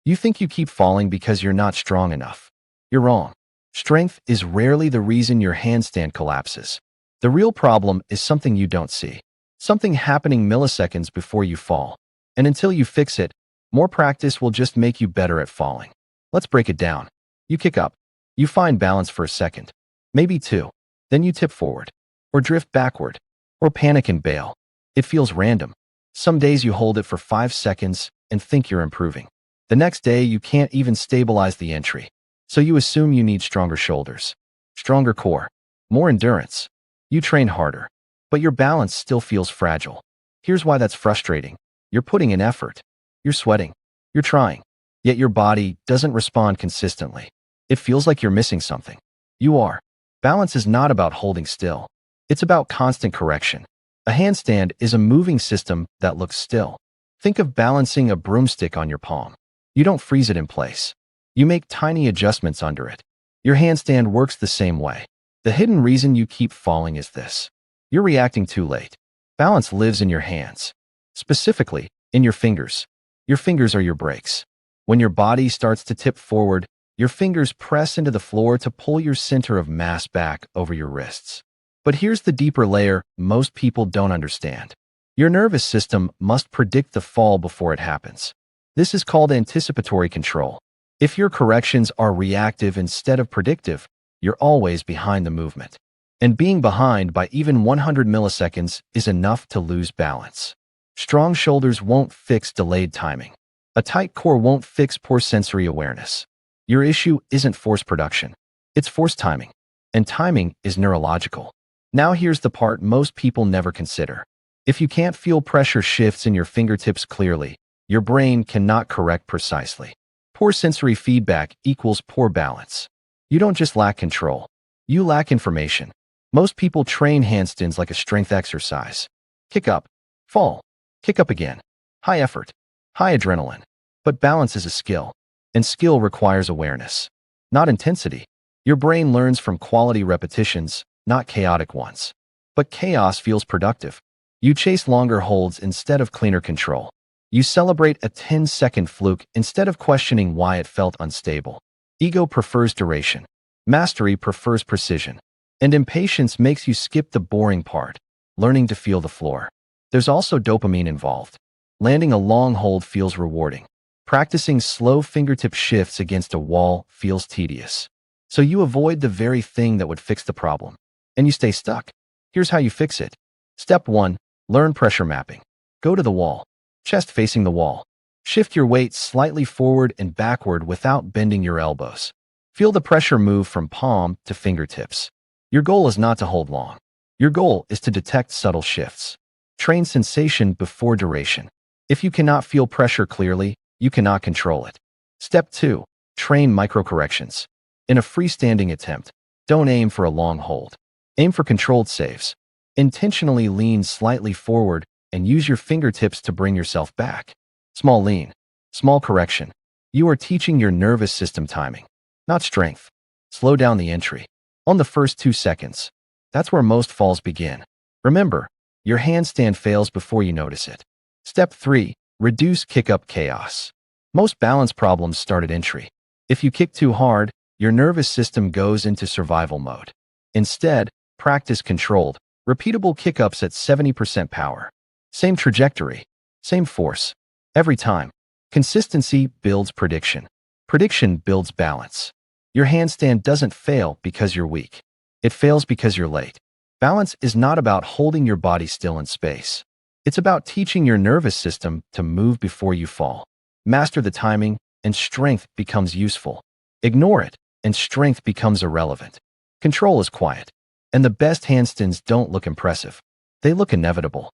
You think you keep falling because you're not strong enough. You're wrong. Strength is rarely the reason your handstand collapses. The real problem is something you don't see. Something happening milliseconds before you fall. And until you fix it, more practice will just make you better at falling. Let's break it down. You kick up. You find balance for a second. Maybe two. Then you tip forward. Or drift backward. Or panic and bail. It feels random. Some days you hold it for 5 seconds and think you're improving. The next day you can't even stabilize the entry. So you assume you need stronger shoulders, stronger core, more endurance. You train harder, but your balance still feels fragile. Here's why that's frustrating. You're putting in effort. You're sweating. You're trying. Yet your body doesn't respond consistently. It feels like you're missing something. You are. Balance is not about holding still. It's about constant correction. A handstand is a moving system that looks still. Think of balancing a broomstick on your palm. You don't freeze it in place. You make tiny adjustments under it. Your handstand works the same way. The hidden reason you keep falling is this. You're reacting too late. Balance lives in your hands. Specifically, in your fingers. Your fingers are your brakes. When your body starts to tip forward, your fingers press into the floor to pull your center of mass back over your wrists. But here's the deeper layer most people don't understand. Your nervous system must predict the fall before it happens. This is called anticipatory control. If your corrections are reactive instead of predictive, you're always behind the movement. And being behind by even 100 milliseconds is enough to lose balance. Strong shoulders won't fix delayed timing. A tight core won't fix poor sensory awareness. Your issue isn't force production. It's force timing. And timing is neurological. Now here's the part most people never consider. If you can't feel pressure shifts in your fingertips clearly, your brain cannot correct precisely. Poor sensory feedback equals poor balance. You don't just lack control. You lack information. Most people train handstands like a strength exercise. Kick up, fall, kick up again. High effort, high adrenaline. But balance is a skill, and skill requires awareness, not intensity. Your brain learns from quality repetitions, not chaotic ones. But chaos feels productive. You chase longer holds instead of cleaner control. You celebrate a 10-second fluke instead of questioning why it felt unstable. Ego prefers duration. Mastery prefers precision. And impatience makes you skip the boring part, learning to feel the floor. There's also dopamine involved. Landing a long hold feels rewarding. Practicing slow fingertip shifts against a wall feels tedious. So you avoid the very thing that would fix the problem. And you stay stuck. Here's how you fix it. Step 1. Learn pressure mapping. Go to the wall. Chest facing the wall. Shift your weight slightly forward and backward without bending your elbows. Feel the pressure move from palm to fingertips. Your goal is not to hold long. Your goal is to detect subtle shifts. Train sensation before duration. If you cannot feel pressure clearly, you cannot control it. Step 2. Train micro-corrections. In a freestanding attempt, don't aim for a long hold. Aim for controlled saves. Intentionally lean slightly forward and use your fingertips to bring yourself back. Small lean, small correction. You are teaching your nervous system timing, not strength. Slow down the entry. On the first 2 seconds. That's where most falls begin. Remember, your handstand fails before you notice it. Step 3. Reduce kick-up chaos. Most balance problems start at entry. If you kick too hard, your nervous system goes into survival mode. Instead, practice controlled, repeatable kick-ups at 70% power. Same trajectory, same force. Every time. Consistency builds prediction. Prediction builds balance. Your handstand doesn't fail because you're weak. It fails because you're late. Balance is not about holding your body still in space. It's about teaching your nervous system to move before you fall. Master the timing, and strength becomes useful. Ignore it, and strength becomes irrelevant. Control is quiet. And the best handstands don't look impressive. They look inevitable.